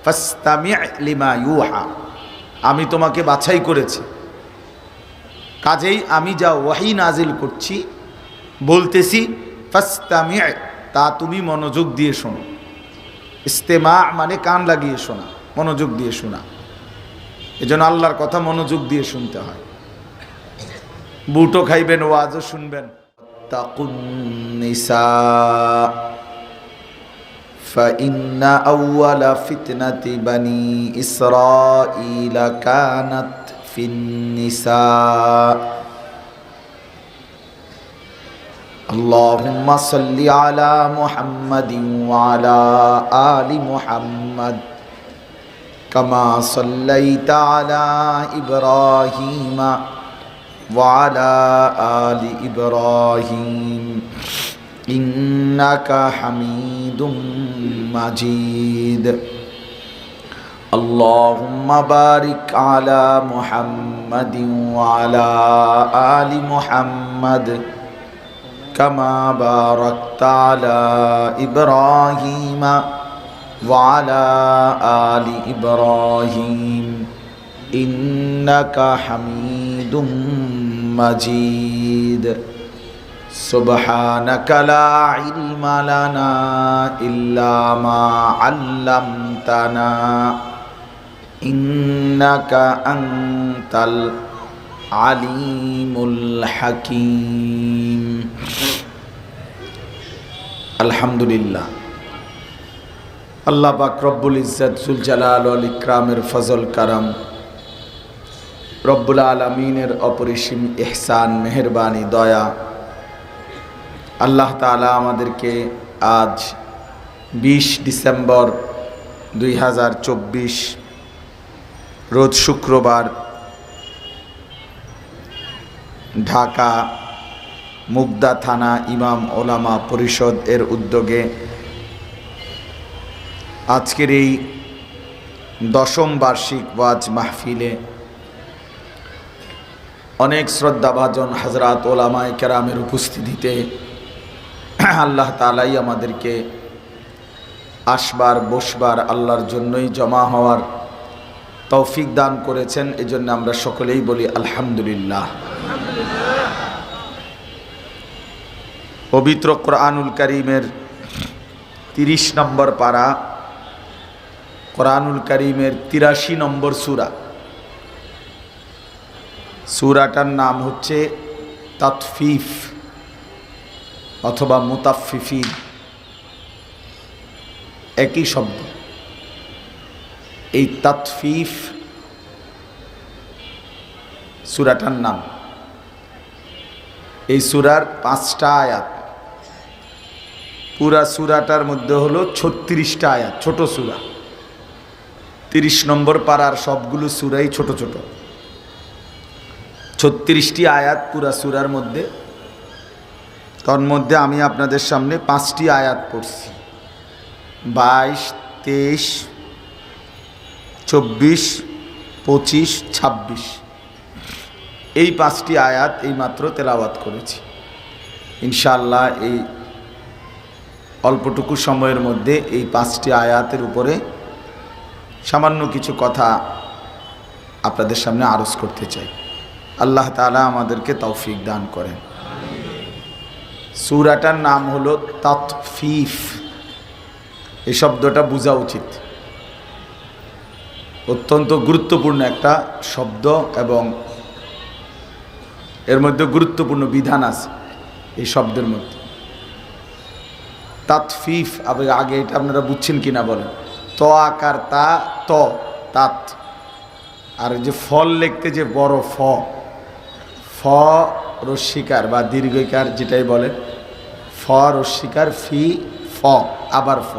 ফাস্তামি' lima ইউহা, আমি তোমাকে বাছাই করেছি, কাজেই আমি যা ওয়াহি নাজিল করছি বলতেছি ফাস্তামি', তা তুমি মনোযোগ দিয়ে শোনো। ইস্তেমা মানে কান লাগিয়ে শোনা, মনোযোগ দিয়ে শোনা। এজন্য আল্লাহর কথা মনোযোগ দিয়ে শুনতে হয়। বুটও খাইবেন, ওয়াজও শুনবেন। তাকুন নিসা فإن أول فتنة بني إسرائيل كانت في النساء اللهم صل على محمد وعلى آل محمد كما صليت على إبراهيم وعلى آل إبراهيم إنك حميد مجيد اللهم بارك على محمد وعلى آل محمد كما باركت على إبراهيم وعلى آل إبراهيم إنك حميد مجيد سبحانك لا علم لنا إلا ما علمتنا إنك أنت العليم الحكيم الحمد لله আল্লাহ পাক রব্বুল ইজ্জত জুল জালাল ওয়াল ইকরামের ফজল কারাম, রব্বুল আলামিনের অপরিসীম ইহসান, মেহেরবানি, দয়া, আল্লাহ তাআলা আমাদেরকে আজ 20 ডিসেম্বর 2024 রোজ শুক্রবার ঢাকা মুগদা থানা ইমাম ওলামা পরিষদ এর উদ্যোগে আজকের এই 10ম বার্ষিক ওয়াজ মাহফিলে অনেক শ্রদ্ধাভাজন হযরত ওলামায়ে কেরামের উপস্থিতিতে আল্লাহ তাআলাই আমাদেরকে আসবার বসবার আল্লাহর জন্যই জমা হওয়ার তৌফিক দান করেছেন। এজন্য আমরা সকলেই বলি আলহামদুলিল্লাহ। পবিত্র কোরআনুল কারীমের 30 নম্বর পারা, কোরআনুল কারীমের 83 নম্বর সূরা। সূরাটার নাম হচ্ছে তাতফিফ অথবা মুতাফফিফিন, একই শব্দ। এই তাতফিফ সূরাটার নাম। এই সূরার 5টা আয়াত, পুরা সূরাটার মধ্যে হলো 36টা আয়াত, ছোট সূরা। 30 নম্বর পারার সবগুলো সূরাই ছোট ছোট। 36টি আয়াত পুরা সূরার মধ্যে। তন্মধ্যে আমি আপনাদের সামনে 5টি আয়াত পড়ছি, 22, 23, 24, 25, 26। এই 5টি আয়াত এই মাত্র তেলাওয়াত করেছি। ইনশাআল্লাহ এই অল্পটুকু সময়ের মধ্যে এই 5টি আয়াতের উপরে সামান্য কিছু কথা আপনাদের সামনে আরজ করতে চাই। আল্লাহ তাআলা আমাদেরকে তৌফিক দান করেন। সূরাটার নাম হলো তাতফিফ। এই শব্দটা বোঝা উচিত, অত্যন্ত গুরুত্বপূর্ণ একটা শব্দ এবং এর মধ্যে গুরুত্বপূর্ণ বিধান আছে এই শব্দের মধ্যে। তাতফিফ, আগে এটা আপনারা বুঝছেন কিনা বলেন? ত আকার তা, ত তাত, আর যে ফল লিখতে যে বড় ফ, ফ রস্যিকার বা দীর্ঘিকার যেটাই বলেন, ফ রস্যিকার, ফি ফ আবার ফ,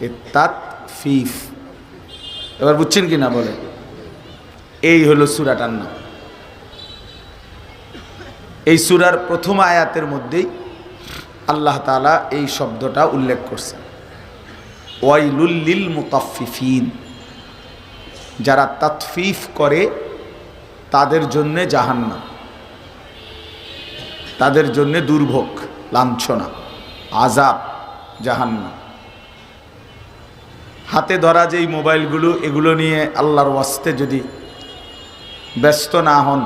এ তাত ফিফ। এবার বুঝছেন কিনা বলেন? এই হলো সূরাটার নাম। এই সূরার প্রথম আয়াতের মধ্যেই আল্লাহ তাআলা এই শব্দটা উল্লেখ করছেন, ওয়াইলুল লিল মুতাফফিফিন। যারা তাতফিফ করে তাদের জন্য জাহান্নাম, তাদের জন্য দুর্ভোগ, লাঞ্ছনা, আযাব, জাহান্নাম। হাতে ধরা যেই মোবাইলগুলো, এগুলো নিয়ে আল্লাহর ওয়াস্তে যদি ব্যস্ত না হন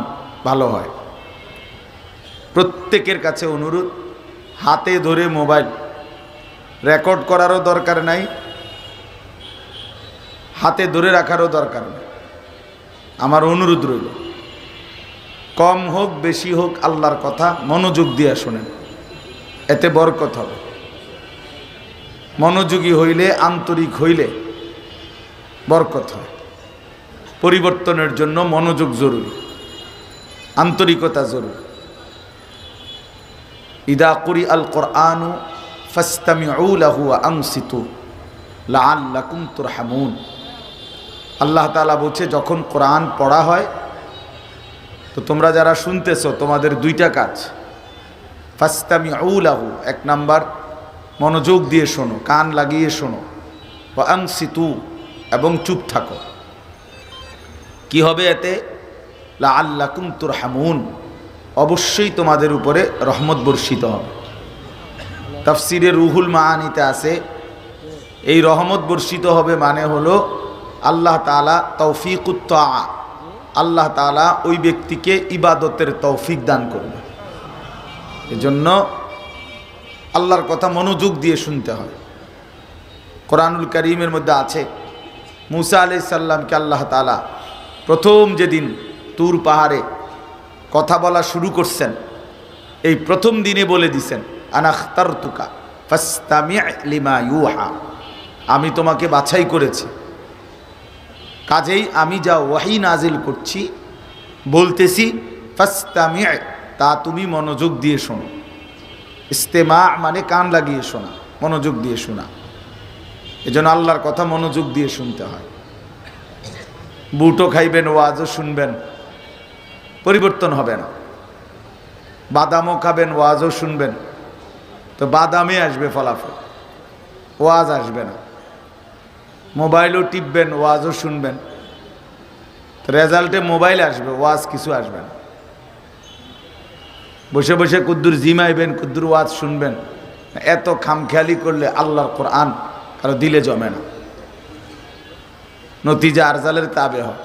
ভালো হয়। প্রত্যেকের কাছে অনুরোধ, হাতে ধরে মোবাইল রেকর্ড করারও দরকার নাই, হাতে ধরে রাখারও দরকার নেই। আমার অনুরোধ রইল, কম হোক বেশি হোক আল্লাহর কথা মনোযোগ দিয়ে শোনেন, এতে বরকত হবে। মনোযোগী হইলে, আন্তরিক হইলে বরকত হয়। পরিবর্তনের জন্য মনোযোগ জরুরি, আন্তরিকতা জরুরি। ইদা কুরি আল কোরআনু ফাস্তামিউ লাহু ওয়া আনসিতু লাআল্লাকুম তুরহামুন। আল্লাহ তাআলা বলছে, যখন কোরআন পড়া হয় তো তোমরা যারা শুনতেছো তোমাদের দুইটা কাজ। ফাস্তামিউ লাহু, এক নাম্বার মনোযোগ দিয়ে শোনো, কান লাগিয়ে শোনো। ওয়া আনসিতু, এবং চুপ থাকো। কি হবে এতে? লাআল্লাকুম তুরহামুন, অবশ্যই তোমাদের উপরে রহমত বর্ষিত হবে। তাফসিরে রুহুল মাআনিতে আছে, এই রহমত বর্ষিত হবে মানে হলো আল্লাহ তাআলা তৌফিকুত তাআ, আল্লাহ তাআলা ওই ব্যক্তিকে ইবাদতের তৌফিক দান করবে। এজন্য আল্লাহর কথা মনোযোগ দিয়ে শুনতে হয়। কোরআনুল কারীমের মধ্যে আছে, মুসা আলাইহিস সালামকে আল্লাহ তাআলা প্রথম যেদিন তুর পাহাড়ে কথা বলা শুরু করছেন, এই প্রথম দিনে বলে দিছেন, আনা আখতারতুকা ফাস্তামি' লিমা ইউহা, আমি তোমাকে বাছাই করেছি, কাজেই আমি যা ওয়াহী নাজিল করছি বলতেছি, ফাস্তামি', তা তুমি মনোযোগ দিয়ে শোনো। ইস্তেমা মানে কান লাগিয়ে শোনা, মনোযোগ দিয়ে শোনা। এজন্য আল্লাহর কথা মনোযোগ দিয়ে শুনতে হয়। বুটও খাইবেন, ওয়াজও শুনবেন, পরিবর্তন হবে না। বাদামও খাবেন, ওয়াজও শুনবেন, তো বাদামে আসবে ফলাফল, ওয়াজ আসবে না। মোবাইলও টিপবেন, ওয়াজও শুনবেন, তো রেজাল্টে মোবাইল আসবে, ওয়াজ কিছু আসবে না। বসে বসে কুদ্দুর জিমাইবেন, কুদ্দুর ওয়াজ শুনবেন, এত খামখেয়ালি করলে আল্লাহর কোরআন কারো দিলে জমে না, নতিজা আরজালের তাবে হয়।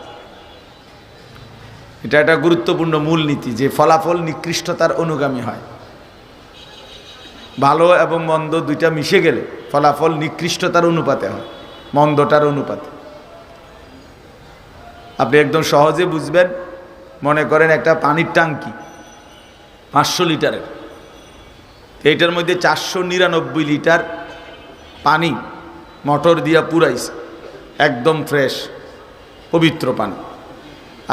এটা একটা গুরুত্বপূর্ণ মূলনীতি, যে ফলাফল নিকৃষ্টতার অনুগামী হয়। ভালো এবং মন্দ দুইটা মিশে গেলে ফলাফল নিকৃষ্টতার অনুপাতে হয়, মন্দটার অনুপাতে। আপনি একদম সহজে বুঝবেন, মনে করেন একটা পানির ট্যাঙ্কি 500 লিটারের, এইটার মধ্যে 499 লিটার পানি মোটর দিয়া পুরাইছে, একদম ফ্রেশ পবিত্র পানি,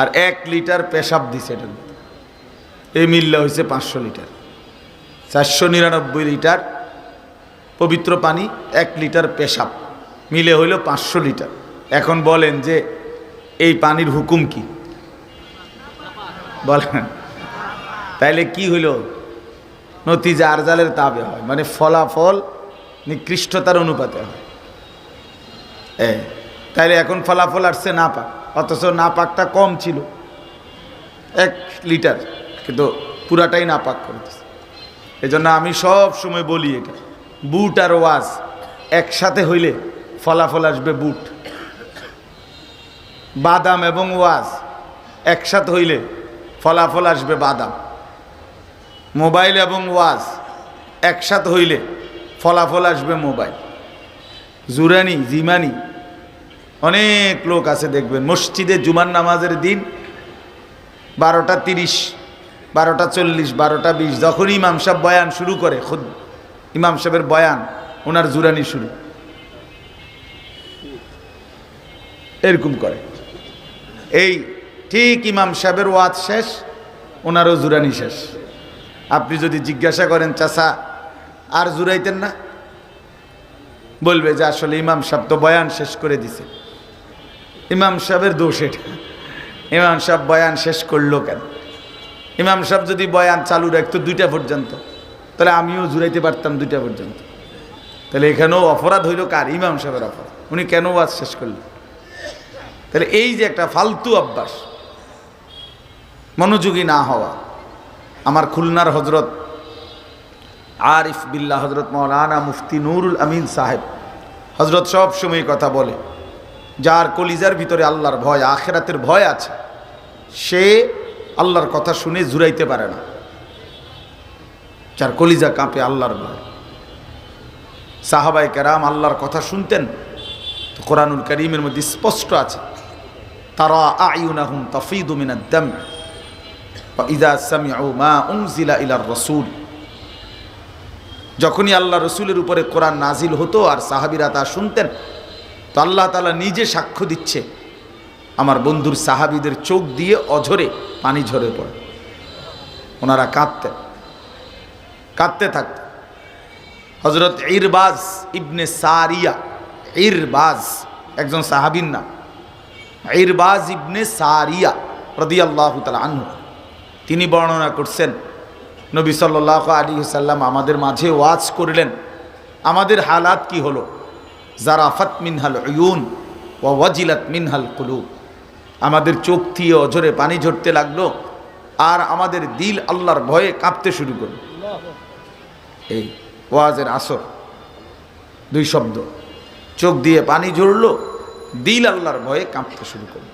আর 1 লিটার পেশাব দিছে এটার মধ্যে, এই মিললে হয়েছে 500 লিটার। 499 লিটার পবিত্র পানি, 1 লিটার পেশাব মিলে হইল 500 লিটার। এখন বলেন যে এই পানির হুকুম কি বলেন? তাইলে কি হইল? নতিজা আরজালের তাবে হয়, মানে ফলাফল নিকৃষ্টতার অনুপাতে হয়। তাইলে এখন ফলাফল আসছে নাপাক, অথচ নাপাকটা কম ছিল 1 লিটার, কিন্তু পুরাটাই নাপাক করে দিচ্ছে। এই জন্য আমি সব সময় বলি, এটা বুট আর ওয়াজ একসাথে হইলে ফলাফল আসবে বুট, বাদাম এবং ওয়াজ একসাথে হইলে ফলাফল আসবে বাদাম, মোবাইল এবং ওয়াজ একসাথে হইলে ফলাফল আসবে মোবাইল। জুরানি জিমানি অনেক লোক আছে দেখবেন, মসজিদে জুমার নামাজের দিন 12টা 30, 12টা 40, 12টা 20 যখন ইমাম সাহেব বয়ান শুরু করে, খুদ ইমাম সাহেবের বয়ান, ওনার জুরানি শুরু, এরকম করে। এই ঠিক ইমাম সাহেবের ওয়াজ শেষ, ওনারও জুরানি শেষ। আপনি যদি জিজ্ঞাসা করেন, চাচা আর জুরাইতেন না? বলবে যে আসলে ইমাম সাহেব তো বয়ান শেষ করে দিছে। ইমাম সাহেবের দোষ এটা, ইমাম সাহেব বয়ান শেষ করলো কেন? ইমাম সাহেব যদি বয়ান চালু রাখতো 2টা পর্যন্ত, তাহলে আমিও জুড়াইতে পারতাম 2টা পর্যন্ত। তাহলে এখানেও অপরাধ হইল কার? ইমাম সাহেবের অপরাধ, উনি কেন ওয়াজ শেষ করলেন? তাহলে এই যে একটা ফালতু অভ্যাস, মনোযোগী না হওয়া। আমার খুলনার হজরত আরিফ বিল্লাহ, হজরত মৌলানা মুফতি নুরুল আমিন সাহেব হযরত সব সময় কথা বলে, যার কলিজার ভিতরে আল্লাহর ভয়, আখিরাতের ভয় আছে, সে আল্লাহর কথা শুনে জুড়াইতে পারে না। যার কলিজা কাঁপে আল্লাহর ভয়। সাহাবায়ে কেরাম আল্লাহর কথা শুনতেন, তো কোরআনুল কারীমের মধ্যে স্পষ্ট আছে, তারা আয়ুনাহুম তাফিদু মিনাদ দাম ওয়া ইযা সামিউ মা উনজিলা ইলার রাসূল। যখনই আল্লাহ রসুলের উপরে কোরআন নাজিল হতো আর সাহাবীরা তা শুনতেন, তো আল্লাহ তাআলা নিজে সাক্ষ্য দিচ্ছে, আমার বন্ধুর সাহাবীদের চোখ দিয়ে অঝরে পানি ঝরে পড়ে, ওনারা কাঁদতে থাকতেন। হযরত ইরবাজ ইবনে সারিয়া, ইরবাজ একজন সাহাবীর নাম, ইরবাজ ইবনে সারিয়া রাদিয়াল্লাহু তাআলা আনহু, তিনি বর্ণনা করছেন, নবী সাল্লাল্লাহু আলাইহি ওয়াসাল্লাম আমাদের মাঝে ওয়াজ করলেন, আমাদের হালাত কি হলো, জারাফাত মিনহাল উয়ুন ওয়া ওয়াজিলাত মিনহাল কুলুব, আমাদের চোখ দিয়ে অঝরে পানি ঝরতে লাগলো আর আমাদের দিল আল্লাহর ভয়ে কাঁপতে শুরু করলো। এই ওয়াজের আসর, দুই শব্দ, চোখ দিয়ে পানি ঝরলো, দিল আল্লাহর ভয়ে কাঁপতে শুরু করলো।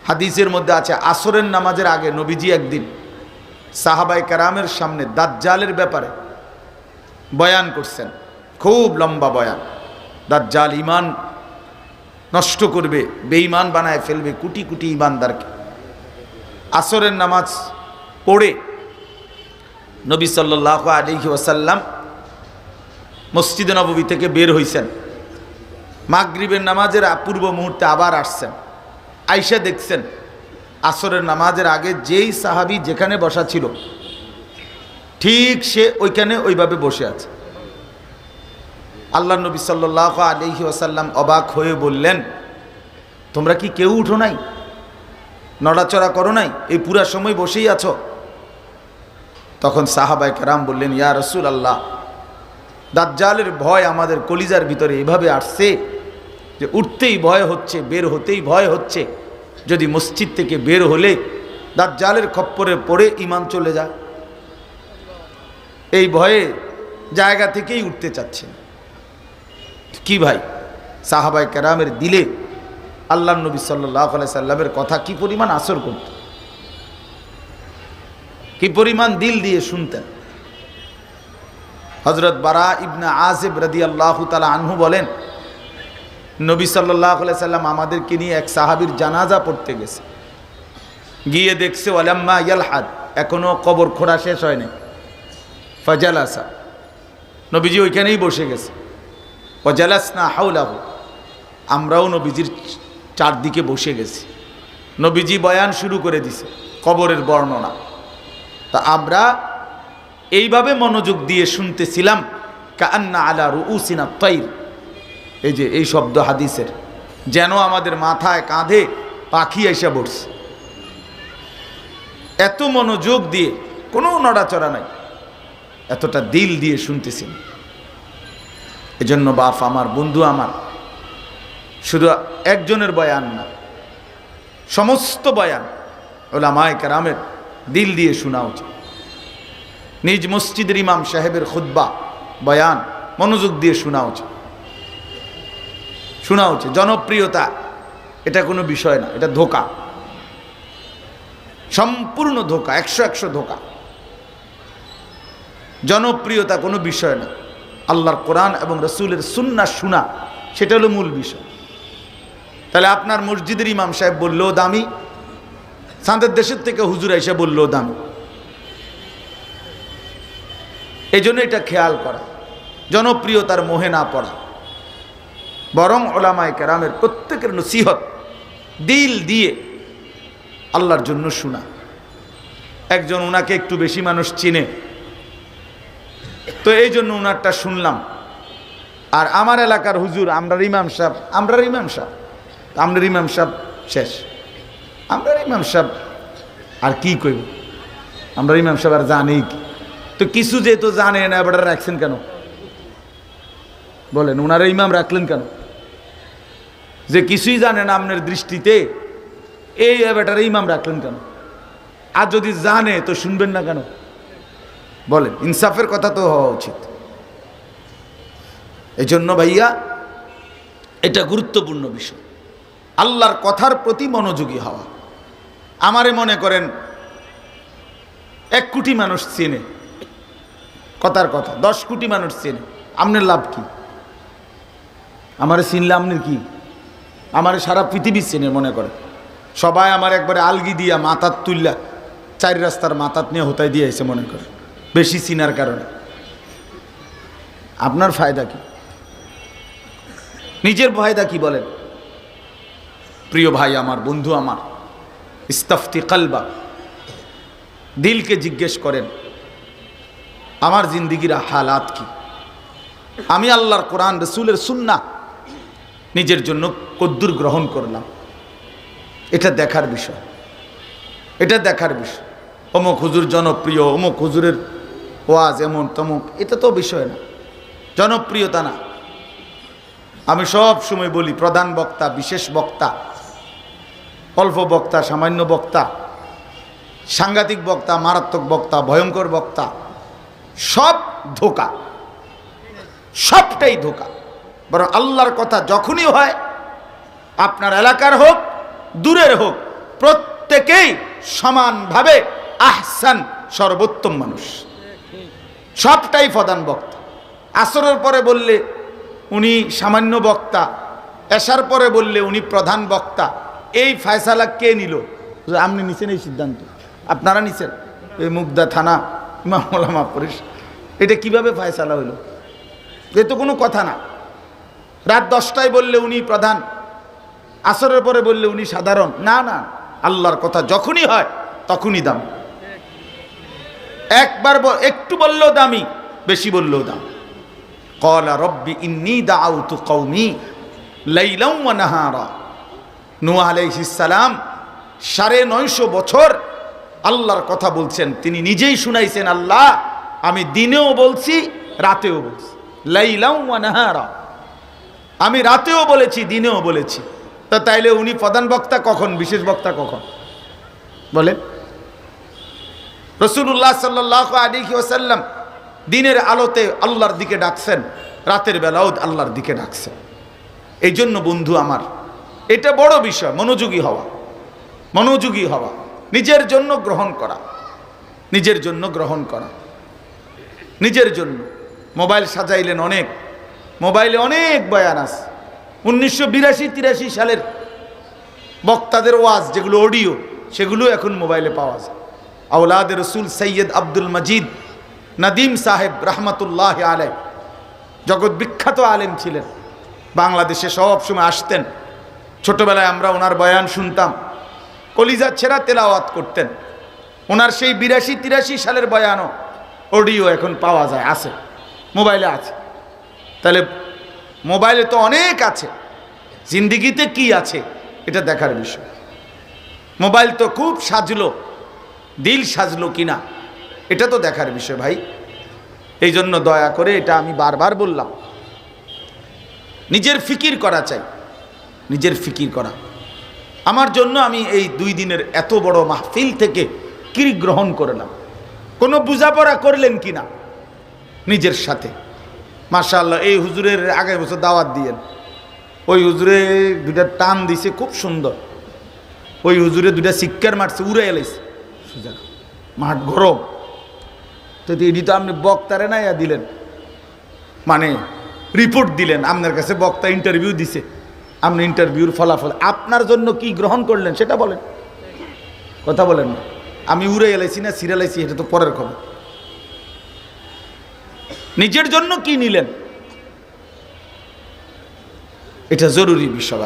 হাদিসের মধ্যে আছে, আসরের নামাজের আগে নবীজি একদিন সাহাবায়ে কেরামের সামনে দাজ্জালের ব্যাপারে বয়ান করছেন, খুব লম্বা বয়ান। দাজ্জাল ঈমান নষ্ট করবে, বেঈমান বানায় ফেলবে কোটি কোটি ঈমানদারকে। আসরের নামাজ পড়ে নবী সাল্লাল্লাহু আলাইহি ওয়াসাল্লাম মসজিদে নববী থেকে বের হইছেন, মাগরিবের নামাজের পূর্ব মুহূর্তে আবার আসছেন, আইসা দেখছেন আসরের নামাজের আগে যেই সাহাবী যেখানে বসা ছিল ঠিক সে ওইখানে ওইভাবে বসে আছে। আল্লাহ নবী সাল্লাল্লাহু আলাইহি ওয়াসাল্লাম অবাক হয়ে বললেন, তোমরা কি কেউ উঠো নাই, নড়াচড়া করো নাই, এই পুরা সময় বসেই আছো? তখন সাহাবায়ে কেরাম বললেন, ইয়া রাসূলুল্লাহ, দাজ্জালের ভয় আমাদের কলিজার ভিতরে এভাবে আসছে যে উঠতেই ভয় হচ্ছে, বের হতেই ভয় হচ্ছে, যদি মসজিদ থেকে বের হলে দাজ্জালের খপ্পরে পড়ে ঈমান চলে যায়, এই ভয়ে জায়গা থেকেই উঠতে চাচ্ছে। কি ভাই, সাহাবায়ে কেরামের দিলে আল্লাহর নবী সাল্লাল্লাহু আলাইহি সাল্লামের কথা কি পরিমাণ আসর করত, কি পরিমাণ দিল দিয়ে শুনতেন। হযরত বারা ইবনে আযিব রাদিয়াল্লাহু তাআলা আনহু বলেন, নবী সাল্লাল্লাহু আলাইহি সাল্লাম আমাদেরকে নিয়ে এক সাহাবীর জানাজা পড়তে গেছে, গিয়ে দেখছে ওয়ালাম্মা ইয়ালহাদ, এখনো কবর খোঁড়া শেষ হয়নি, ফাজালাসা, নবীজি ওইখানেই বসে গেছে, ওয়াজালাসনা হাওলাহু, আমরাও নবীজির চারদিকে বসে গেছি, নবীজি বয়ান শুরু করে দিছে কবরের বর্ণনা, তা আমরা এইভাবে মনোযোগ দিয়ে শুনতেছিলাম, কাআন্না আলা রুউসিনা তাইর, এই যে এই শব্দ হাদিসের, যেন আমাদের মাথায় কাঁধে পাখি এসে বসছে, এত মনোযোগ দিয়ে, কোনো নড়াচড়া নাই, এতটা দিল দিয়ে শুনতেছেন। এজন্য বাপ আমার, বন্ধু আমার, শুধু একজনের বয়ান না, সমস্ত বয়ান উলামায়ে কেরামের দিল দিয়ে শোনা উচিত। নিজ মসজিদের ইমাম সাহেবের খুতবা বয়ান মনোযোগ দিয়ে শোনা উচিত, শোনা উচিত। জনপ্রিয়তা এটা কোনো বিষয় না, এটা ধোঁকা, সম্পূর্ণ ধোঁকা, 100 ধোঁকা। জনপ্রিয়তা কোনো বিষয় না, আল্লাহর কোরআন এবং রসুলের সুন্নাহ শোনা, সেটা হলো মূল বিষয়। তাহলে আপনার মসজিদের ইমাম সাহেব বললেও দামি, সাঁদের দেশের থেকে হুজুর এসে বললেও দামি। এই জন্য এটা খেয়াল করা, জনপ্রিয়তার মোহে না পড়া, বরং উলামায়ে কেরামের প্রত্যেকের নসিহত দিল দিয়ে আল্লাহর জন্য শোনা। একজন ওনাকে একটু বেশি মানুষ চিনে, তো এই জন্য ওনারটা শুনলাম। আর আমার এলাকার হুজুর, আমরার ইমাম সাহেব শেষ, আমরার ইমাম সাহেব আর কি কইব, আমরা ইমাম সাহেব আর জানেই কি, তো কিছু যেহেতু জানে না, এবার রাখছেন কেন বলেন? ওনারা ইমাম রাখলেন কেন? যে কিছুই জানে না আপনার দৃষ্টিতে, এই ব্যাটারে ইমাম রাখলেন কেন? আর যদি জানে তো শুনবেন না কেন বলেন? ইনসাফের কথা তো হওয়া উচিত। এই জন্য ভাইয়া এটা গুরুত্বপূর্ণ বিষয়, আল্লাহর কথার প্রতি মনোযোগী হওয়া। আমারে মনে করেন 1 কোটি মানুষ চেনে, কথার কথা 10 কোটি মানুষ চেনে, আপনার লাভ কি? আমারে চিনলে আপনার কি? আমারে সারা পৃথিবী চেনে মনে করে, সবাই আমার একবারে আলগি দিয়া মাথার তুললা 4 রাস্তার মাথাত নিয়ে হতাই দিয়ে এসে মনে করে বেশি চিনার কারণে। আপনার ফায়দা কি? নিজের ফায়দা কি বলেন? প্রিয় ভাই আমার, বন্ধু আমার, ইস্তাফতি কলবা, দিলকে জিজ্ঞেস করেন আমার জিন্দিগির হালাত কি? আমি আল্লাহর কোরআন রসুলের সুন্নাহ নিজের জন্য কদ্দুর গ্রহণ করলাম, এটা দেখার বিষয়, এটা দেখার বিষয়। অমুক হুজুর জনপ্রিয়, অমুক হুজুরের ওয়াজ এমন তমুক, এটা তো বিষয় না, জনপ্রিয়তা না। আমি সব সময় বলি প্রধান বক্তা, বিশেষ বক্তা, অল্প বক্তা, সামান্য বক্তা, সাংঘাতিক বক্তা, মারাত্মক বক্তা, ভয়ঙ্কর বক্তা, সব ধোঁকা, সবটাই ধোঁকা। বরং আল্লাহর কথা যখনই হয়, আপনার এলাকার হোক দূরের হোক, প্রত্যেকেই সমানভাবে আহসান, সর্বোত্তম মানুষ, সবটাই প্রধান বক্তা। আসরের পরে বললে উনি সামান্য বক্তা, এশার পরে বললে উনি প্রধান বক্তা। এই ফয়সালা কে নিল? আপনি নিছেন এই সিদ্ধান্ত? আপনারা নিছেন? এই মুগদা থানা ইমাম ওলামা পরিষদ, এটা কিভাবে ফয়সালা হইল? এ তো কোনো কথা না। রাত 10টায় বললে উনি প্রধান, আসরের পরে বললে উনি সাধারণ। না না, আল্লাহর কথা যখনই হয় তখনই দাম। একবার একটু বললেও দামি, বেশি বললেও দাম। ক্বালা রব্বি ইন্নী দাআউতু কওমি লাইলাও ওয়া নাহারা। নূহ আলাইহিস সালাম 950 বছর আল্লাহর কথা বলছেন, তিনি নিজেই শুনাইছেন, আল্লাহ আমি দিনেও বলছি রাতেও বলছি, লাইলাও ওয়া নাহারা, আমি রাতেও বলেছি দিনেও বলেছি। তা তাইলে উনি প্রধান বক্তা কখন, বিশেষ বক্তা কখন বলেন? রাসূলুল্লাহ সাল্লাল্লাহু আলাইহি ওয়াসাল্লাম দিনের আলোতে আল্লাহর দিকে ডাকছেন, রাতের বেলাও আল্লাহর দিকে ডাকছেন। এই জন্য বন্ধু আমার, এটা বড় বিষয়, মনোযোগী হওয়া, মনোযোগী হওয়া, নিজের জন্য গ্রহণ করা, নিজের জন্য গ্রহণ করা, নিজের জন্য। মোবাইল সাজাইলেন অনেক, মোবাইলে অনেক বয়ান আছে। 1982-83 সালের বক্তাদের ওয়াজ যেগুলো অডিও, সেগুলো এখন মোবাইলে পাওয়া যায়। আওলাদ রসুল সৈয়দ আব্দুল মজিদ নদীম সাহেব রহমতুল্লাহ আলাই জগৎ বিখ্যাত আলেম ছিলেন, বাংলাদেশে সব সময় আসতেন। ছোটবেলায় আমরা ওনার বয়ান শুনতাম, কলিজা ছেঁড়া তেলাওয়াত করতেন। ওনার সেই 82-83 সালের বয়ানও অডিও এখন পাওয়া যায়, আছে, মোবাইলে আছে। তাহলে মোবাইলে তো অনেক আছে, জিন্দিগিতে কি আছে এটা দেখার বিষয়। মোবাইল তো খুব সাজলো, দিল সাজলো কিনা এটা তো দেখার বিষয় ভাই। এই জন্য দয়া করে, এটা আমি বারবার বললাম, নিজের ফিকির করা চাই, নিজের ফিকির করা। আমার জন্য আমি এই 2 দিনের এত বড় মাহফিল থেকে কি গ্রহণ করলাম, কোনো বোঝাপড়া করলেন কিনা নিজের সাথে? মাশাআল্লাহ, এই হুজুরের আগের বছর দাওয়াত দিয়েন, ওই হুজুরে 2টা টান দিছে খুব সুন্দর, ওই হুজুরে 2টা শিক্ষার মারছে, উড়ে এলাইছে সোজা, মাঠ গরম। তো এটি তো আপনি বক্তারে না দিলেন, মানে রিপোর্ট দিলেন, আপনার কাছে বক্তা ইন্টারভিউ দিছে, আপনি ইন্টারভিউর ফলাফল আপনার জন্য কি গ্রহণ করলেন সেটা বলেন, কথা বলেন না। আমি উড়ে এলাইছি না সিরিয়ালাইছি এটা তো পরের খবর। নিজের জন্য কি নিলেন এটা জরুরি বিষয়।